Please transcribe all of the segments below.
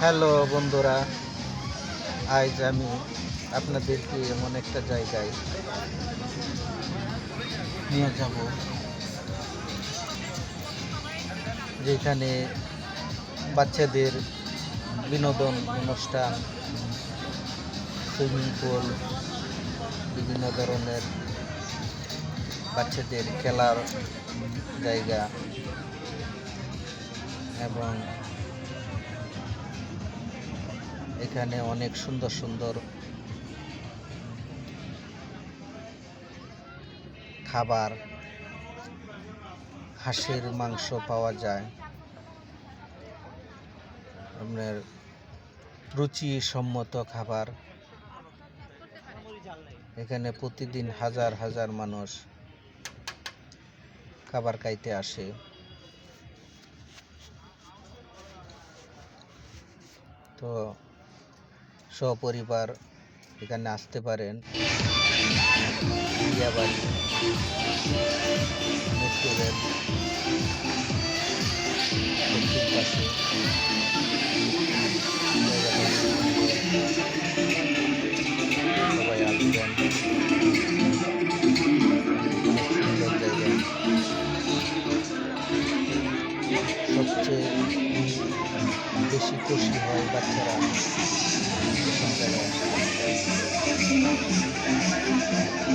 Hello বন্ধুরা, আজ আমি আপনাদেরকে এমন একটা জায়গায় নিয়ে যাব যেখানে বাচ্চাদের বিনোদন অনুষ্ঠান, সুইমিং পুল, বিভিন্ন ধরনের বাচ্চাদের খেলার জায়গা এবং এখানে অনেক সুন্দর সুন্দর খাবার, হাঁসের মাংস পাওয়া যায়। আপনার রুচিসম্মত খাবার। এখানে প্রতিদিন হাজার হাজার মানুষ খাবার খাইতে আসে। তো সপরিবার এখানে আসতে পারেন। দিয়াবাড়ি মেট্রো রেল দক্ষিণ পাশে সবাই আসবেন। অনেক সুন্দর জায়গা। সবচেয়ে বেশি খুশি হয় বাচ্চারা এসব জায়গায়।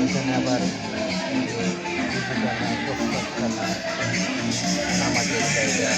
এখানে আবার নামাজের জায়গা।